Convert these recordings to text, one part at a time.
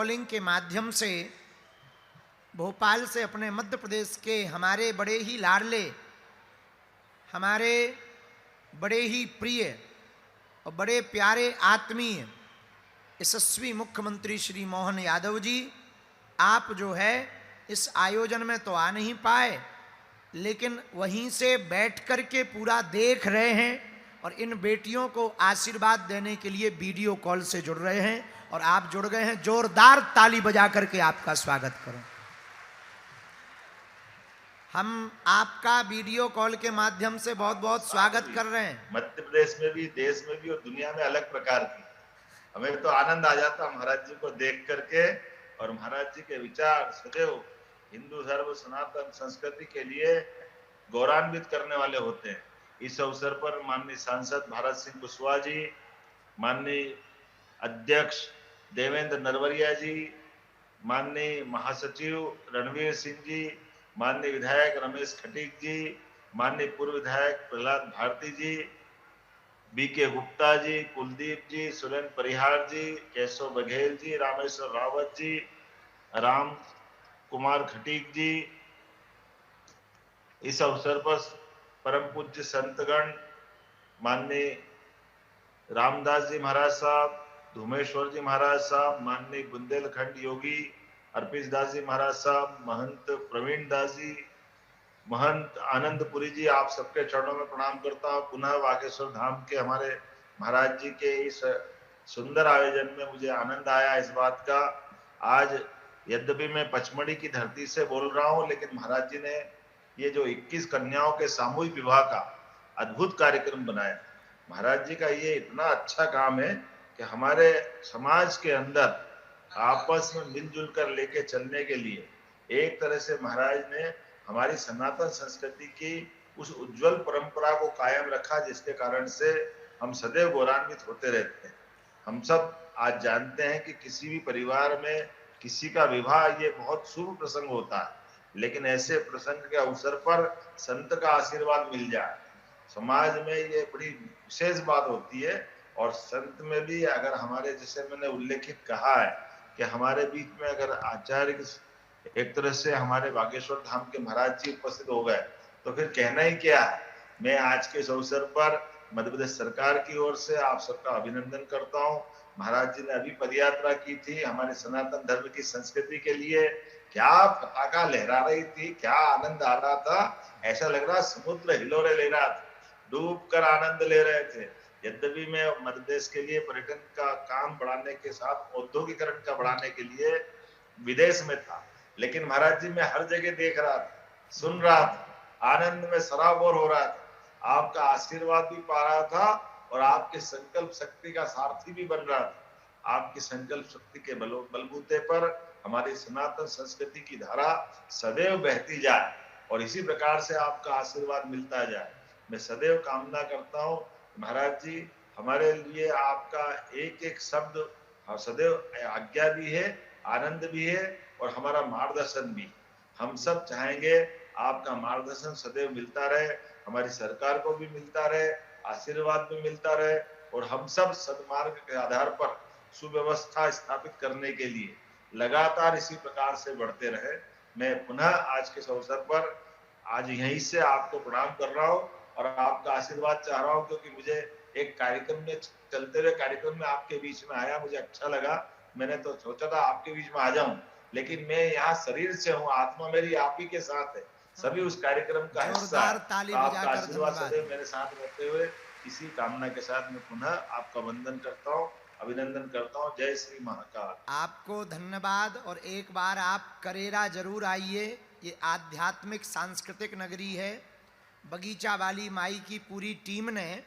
Calling के माध्यम से भोपाल से अपने मध्य प्रदेश के हमारे बड़े ही लाडले, हमारे बड़े ही प्रिय और बड़े प्यारे आत्मीय यशस्वी मुख्यमंत्री श्री मोहन यादव जी, आप जो है इस आयोजन में तो आ नहीं पाए, लेकिन वहीं से बैठ कर के पूरा देख रहे हैं और इन बेटियों को आशीर्वाद देने के लिए वीडियो कॉल से जुड़ रहे हैं और आप जुड़ गए हैं। जोरदार ताली बजा करके आपका स्वागत करो। हम आपका वीडियो कॉल के माध्यम से बहुत बहुत स्वागत कर रहे हैं। मध्य प्रदेश में भी, देश में भी और दुनिया में अलग प्रकार की हमें तो आनंद आ जाता महाराज जी को देख करके। और महाराज जी के विचार सदैव हिंदू धर्म सनातन संस्कृति के लिए गौरवान्वित करने वाले होते हैं। इस अवसर पर माननीय सांसद भारत सिंह कुशवाहा जी, माननीय अध्यक्ष देवेंद्र नरवरिया जी, माननीय महासचिव रणवीर सिंह जी, माननीय विधायक रमेश खटीक जी, माननीय पूर्व विधायक प्रहलाद भारती जी, बीके गुप्ता जी, कुलदीप जी, सुरेंद्र परिहार जी, केशव बघेल जी, रामेश्वर रावत जी, राम कुमार खटीक जी, इस अवसर पर परम पूज्य संतगण माननीय रामदास जी महाराज साहब, धूमेश्वर जी महाराज साहब, माननीय बुंदेलखंड योगी अर्पित दास जी महाराज साहब, महंत प्रवीण दास जी, महंत आनंदपुरी जी, आप सबके चरणों में प्रणाम करता हूँ। पुनः बागेश्वर धाम के हमारे महाराज जी के इस सुंदर आयोजन में मुझे आनंद आया इस बात का। आज यद्यपि मैं पचमढ़ी की धरती से बोल रहा हूँ, लेकिन महाराज जी ने ये जो 21 कन्याओं के सामूहिक विवाह का अद्भुत कार्यक्रम बनाया, महाराज जी का ये इतना अच्छा काम है कि हमारे समाज के अंदर आपस में मिलजुल कर लेके चलने के लिए एक तरह से महाराज ने हमारी सनातन संस्कृति की उस उज्जवल परंपरा को कायम रखा, जिसके कारण से हम सदैव गौरवान्वित होते रहते हैं। हम सब आज जानते हैं कि किसी भी परिवार में किसी का विवाह ये बहुत शुभ प्रसंग होता है, लेकिन ऐसे प्रसंग के अवसर पर संत का आशीर्वाद मिल जाए, समाज में ये बड़ी विशेष बात होती है। और संत में भी अगर हमारे, जैसे मैंने उल्लेखित कहा है कि हमारे बीच में अगर आचार्य एक तरह से हमारे बागेश्वर धाम के महाराज जी उपस्थित हो गए तो फिर कहना ही क्या है। मैं आज के इस अवसर पर मध्य प्रदेश सरकार की ओर से आप सबका अभिनंदन करता हूँ। महाराज जी ने अभी पदयात्रा की थी हमारे सनातन धर्म की संस्कृति के लिए, क्या पताका लहरा रही थी, क्या आनंद आ रहा था, ऐसा लग रहा समुद्र हिलोरे ले रहा था, डूब कर आनंद ले रहे थे। यद्यपि मैं मध्य प्रदेश के लिए पर्यटन का काम बढ़ाने के साथ औद्योगिकरण का बढ़ाने के लिए विदेश में था, लेकिन महाराज जी मैं हर जगह देख रहा था, सुन रहा था, आनंद में सराबोर हो रहा था, आपका आशीर्वाद भी पा रहा था और आपके संकल्प शक्ति का सारथी भी बन रहा था। आपकी संकल्प शक्ति के बलबूते पर हमारी सनातन संस्कृति की धारा सदैव बहती जाए और इसी प्रकार से आपका आशीर्वाद मिलता जाए। मैं सदैव कामना करता हूँ महाराज जी, हमारे लिए आपका एक एक शब्द सदैव आज्ञा भी है, आनंद भी है और हमारा मार्गदर्शन भी। हम सब चाहेंगे आपका मार्गदर्शन सदैव मिलता रहे, हमारी सरकार को भी मिलता रहे, आशीर्वाद भी मिलता रहे और हम सब सदमार्ग के आधार पर सुव्यवस्था स्थापित करने के लिए लगातार इसी प्रकार से बढ़ते रहे। मैं पुनः आज के अवसर पर आज यहीं से आपको प्रणाम कर रहा हूँ और आपका आशीर्वाद चाह रहा हूँ, क्योंकि मुझे एक कार्यक्रम में चलते हुए कार्यक्रम में आपके बीच में आया, मुझे अच्छा लगा। मैंने तो सोचा था आपके बीच में आ जाऊं, लेकिन मैं यहाँ शरीर से हूँ, आत्मा मेरी आप ही के साथ है, सभी उस कार्यक्रम का हिस्सा है। तो आपका आशीर्वाद सदैव मेरे साथ रहते हुए इसी कामना के साथ मैं पुनः आपका वंदन करता हूँ, अभिनंदन करता हूँ। जय श्री महाकाल। आपको धन्यवाद। और एक बार आप करेरा जरूर आइए, ये आध्यात्मिक सांस्कृतिक नगरी है। बगीचा वाली माई की पूरी टीम ने,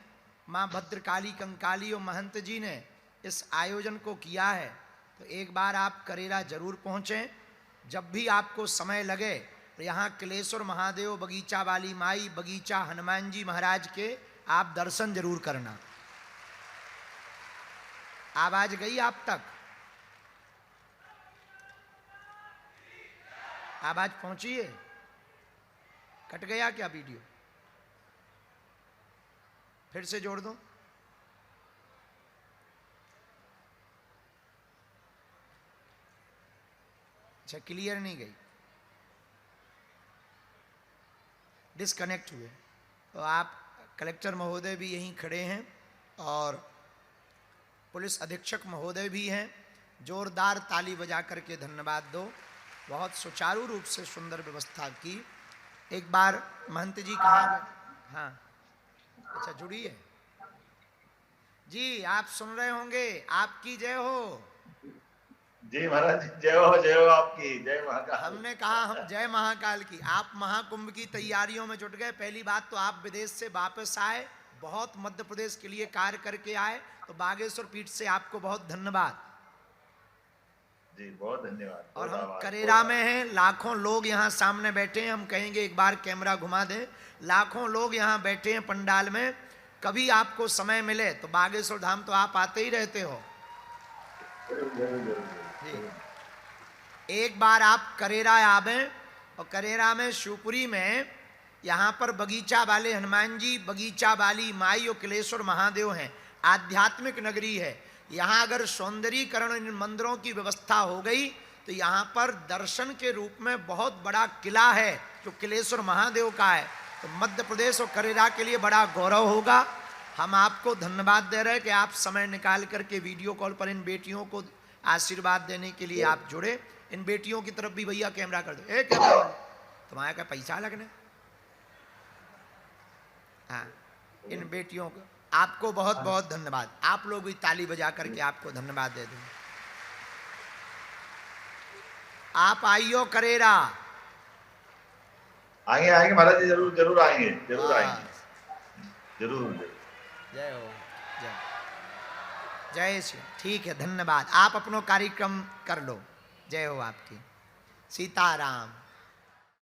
माँ भद्रकाली कंकाली और महंत जी ने इस आयोजन को किया है, तो एक बार आप करेरा जरूर पहुँचें। जब भी आपको समय लगे तो यहाँ किलेश्वर महादेव, बगीचा वाली माई, बगीचा हनुमान जी महाराज के आप दर्शन जरूर करना। आवाज गई आप तक? आवाज पहुंची है? कट गया क्या वीडियो? फिर से जोड़ दो। अच्छा, क्लियर नहीं गई, डिस्कनेक्ट हुए। तो आप कलेक्टर महोदय भी यहीं खड़े हैं और पुलिस अधीक्षक महोदय भी हैं, जोरदार ताली बजा करके धन्यवाद दो। बहुत सुचारू रूप से सुंदर व्यवस्था की। एक बार महंत जी कहाँ गए? हाँ, अच्छा जुड़ी है जी, आप सुन रहे होंगे। आपकी जय हो। जी महाराज जी, जय हो आपकी, जय महाकाल। हमने कहा हम जय महाकाल की। आप महाकुंभ की तैयारियों में जुट गए। पहली बात तो आप विदेश से वापस आए, बहुत मध्य प्रदेश के लिए कार्य करके आए, तो बागेश्वर पीठ से आपको बहुत धन्यवाद जी, बहुत धन्यवाद। और हम बहुत करेरा में हैं, लाखों लोग यहाँ सामने बैठे हैं। हम कहेंगे एक बार कैमरा घुमा दें, लाखों लोग यहाँ बैठे हैं पंडाल में। कभी आपको समय मिले तो बागेश्वर धाम तो आप आते ही रहते हो जी। एक बार आप करेरा आवे, और करेरा में शिवपुरी में यहाँ पर बगीचा वाले हनुमान जी, बगीचा वाली माई और किलेश्वर महादेव हैं। आध्यात्मिक नगरी है। यहाँ अगर सौंदर्यीकरण इन मंदिरों की व्यवस्था हो गई तो यहाँ पर दर्शन के रूप में बहुत बड़ा किला है जो किलेश्वर महादेव का है। तो मध्य प्रदेश और करेरा के लिए बड़ा गौरव होगा। हम आपको धन्यवाद दे रहे हैं कि आप समय निकाल करके वीडियो कॉल पर इन बेटियों को आशीर्वाद देने के लिए आप जुड़े। इन बेटियों की तरफ भी भैया कैमरा कर दो। एक कैमरा वाले, तुम्हारे का पैसा लगने। हाँ, इन बेटियों को आपको बहुत बहुत धन्यवाद। आप लोग भी ताली बजा करके आपको धन्यवाद दे दें। आप आइयो करेरा। आएंगे आएंगे महाराज जी, जरूर जरूर आएंगे, जरूर आएंगे, जरूर। जय हो, जय जय श्री। ठीक है, धन्यवाद। आप अपनो कार्यक्रम कर लो। जय हो आपकी। सीताराम।